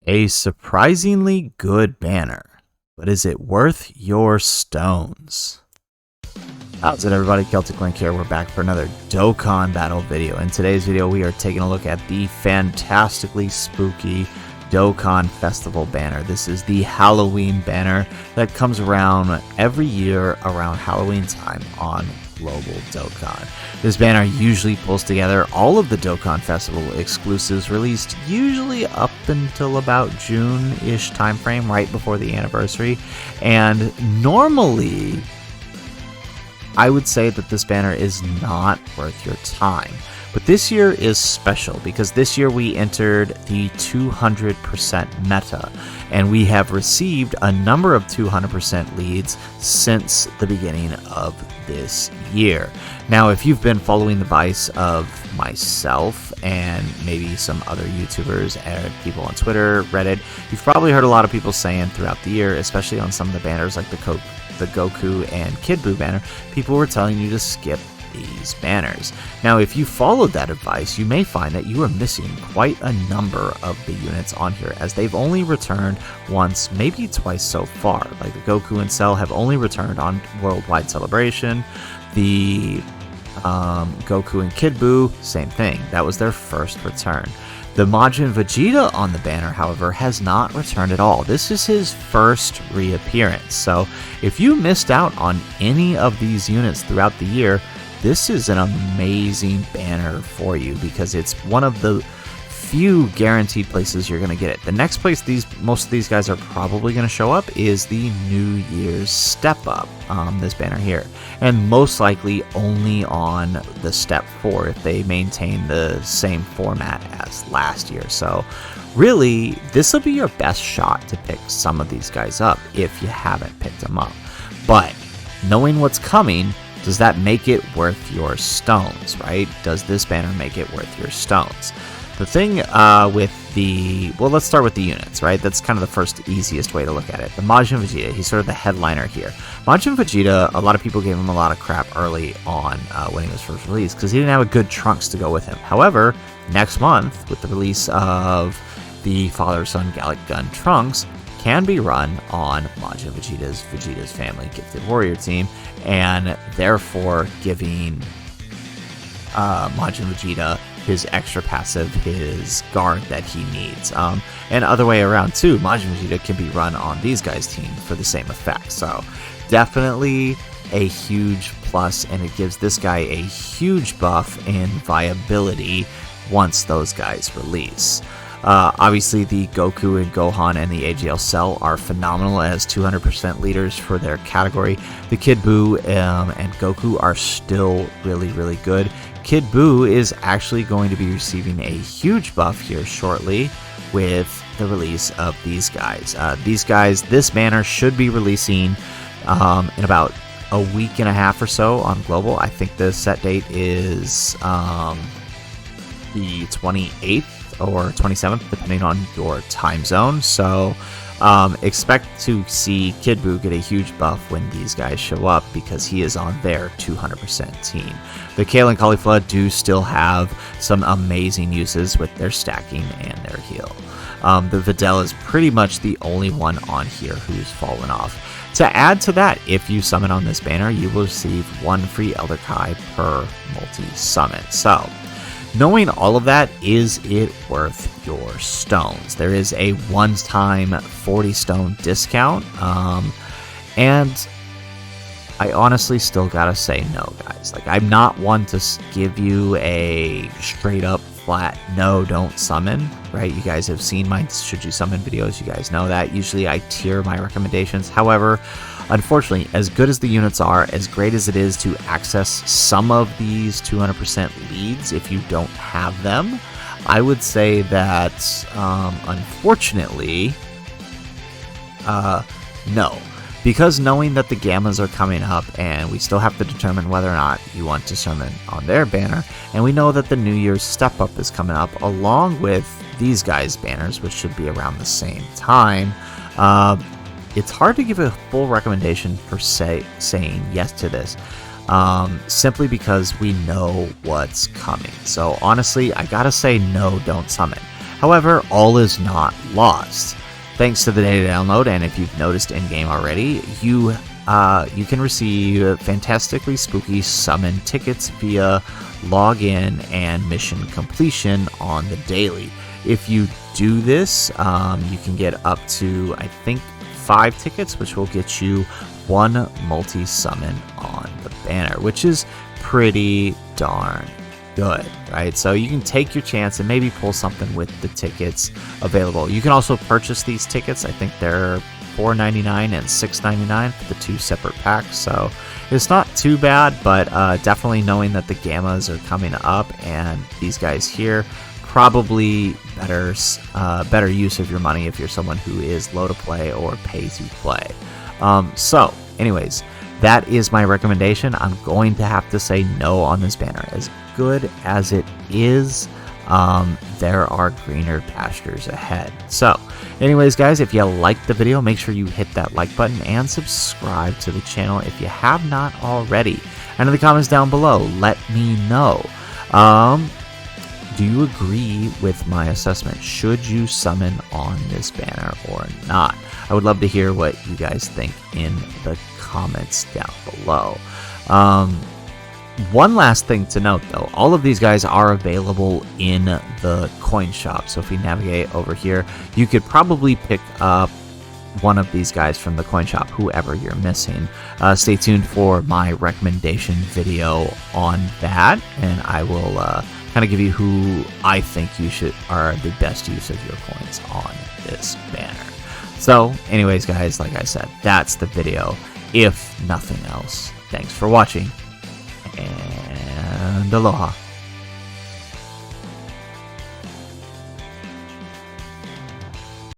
A surprisingly good banner, but is it worth your stones? How's it, everybody? Celtic Link here. We're back for another Dokkan battle video. In today's video, we are taking a look at the fantastically spooky Dokkan Festival banner. This is the Halloween banner that comes around every year around Halloween time on Global Dokkan. This banner usually pulls together all of the Dokkan Festival exclusives released usually up until about June-ish timeframe, right before the anniversary. And normally, I would say that this banner is not worth your time. But this year is special because this year we entered the 200% meta, and we have received a number of 200% leads since the beginning of this year. Now, if you've been following the advice of myself and maybe some other YouTubers and people on Twitter, Reddit, you've probably heard a lot of people saying throughout the year, especially on some of the banners like the Goku and Kid Buu banner, people were telling you to skip these banners. Now, if you followed that advice, you may find that you are missing quite a number of the units on here, as they've only returned once, maybe twice so far. Like the Goku and Cell have only returned on Worldwide Celebration. The Goku and Kid Buu, same thing. That was their first return. The Majin Vegeta on the banner, however, has not returned at all. This is his first reappearance. So if you missed out on any of these units throughout the year, this is an amazing banner for you because it's one of the few guaranteed places you're going to get it. The next place most of these guys are probably going to show up is the New Year's Step Up, this banner here. And most likely only on the Step 4 if they maintain the same format as last year. So really, this will be your best shot to pick some of these guys up if you haven't picked them up. But knowing what's coming, does that make it worth your stones, right? Does this banner make it worth your stones? The thing let's start with the units, right? That's kind of the first easiest way to look at it. The Majin Vegeta, he's sort of the headliner here. Majin Vegeta, a lot of people gave him a lot of crap early on when he was first released because he didn't have a good Trunks to go with him. However, next month, with the release of the Father-Son Gallic Gun Trunks, can be run on Majin Vegeta's Family Gifted Warrior team, and therefore giving Majin Vegeta his extra passive, his guard that he needs. And other way around too, Majin Vegeta can be run on these guys' team for the same effect. So definitely a huge plus, and it gives this guy a huge buff in viability once those guys release. Obviously, the Goku and Gohan and the AGL Cell are phenomenal as 200% leaders for their category. The Kid Buu and Goku are still really, really good. Kid Buu is actually going to be receiving a huge buff here shortly with the release of these guys. This banner should be releasing in about a week and a half or so on Global. I think the set date is the 28th or 27th, depending on your time zone. So expect to see Kid Buu get a huge buff when these guys show up because he is on their 200% team. The Kale and Caulifla do still have some amazing uses with their stacking and their heal. The Videl is pretty much the only one on here who's fallen off. To add to that, if you summon on this banner, you will receive one free Elder Kai per multi-summon. So knowing all of that, is it worth your stones? There is a one-time 40 stone discount, and I honestly still gotta say no, guys. Like, I'm not one to give you a straight-up flat no, don't summon, right? You guys have seen my should you summon videos. You guys know that. Usually I tier my recommendations. However, unfortunately, as good as the units are, as great as it is to access some of these 200% leads if you don't have them, I would say that, unfortunately, no. Because knowing that the Gammas are coming up, and we still have to determine whether or not you want to summon on their banner, and we know that the New Year's Step Up is coming up along with these guys' banners, which should be around the same time, it's hard to give a full recommendation per se saying yes to this. simply because we know what's coming. So honestly, I gotta say no, don't summon. However, all is not lost. Thanks to the data download, and if you've noticed in-game already, you can receive fantastically spooky summon tickets via login and mission completion on the daily. If you do this, you can get up to, I think, 5 tickets, which will get you 1 multi-summon on the banner, which is pretty darn good, right? So you can take your chance and maybe pull something with the tickets available. You can also purchase these tickets. I think they're $4.99 and $6.99 for the 2 separate packs, so it's not too bad, but definitely knowing that the Gammas are coming up and these guys here, probably better use of your money if you're someone who is low to play or pay to play. So anyways, that is my recommendation. I'm going to have to say no on this banner. As good as it is, there are greener pastures ahead. So anyways, guys, if you liked the video, make sure you hit that like button and subscribe to the channel if you have not already. And in the comments down below, let me know. Do you agree with my assessment? Should you summon on this banner or not? I would love to hear what you guys think in the comments down below. One last thing to note, though, all of these guys are available in the coin shop. So if we navigate over here, you could probably pick up one of these guys from the coin shop, whoever you're missing. Stay tuned for my recommendation video on that, and I will kind of give you who I think are the best use of your coins on this banner. So anyways, guys, like I said, that's the video. If nothing else, thanks for watching, and aloha.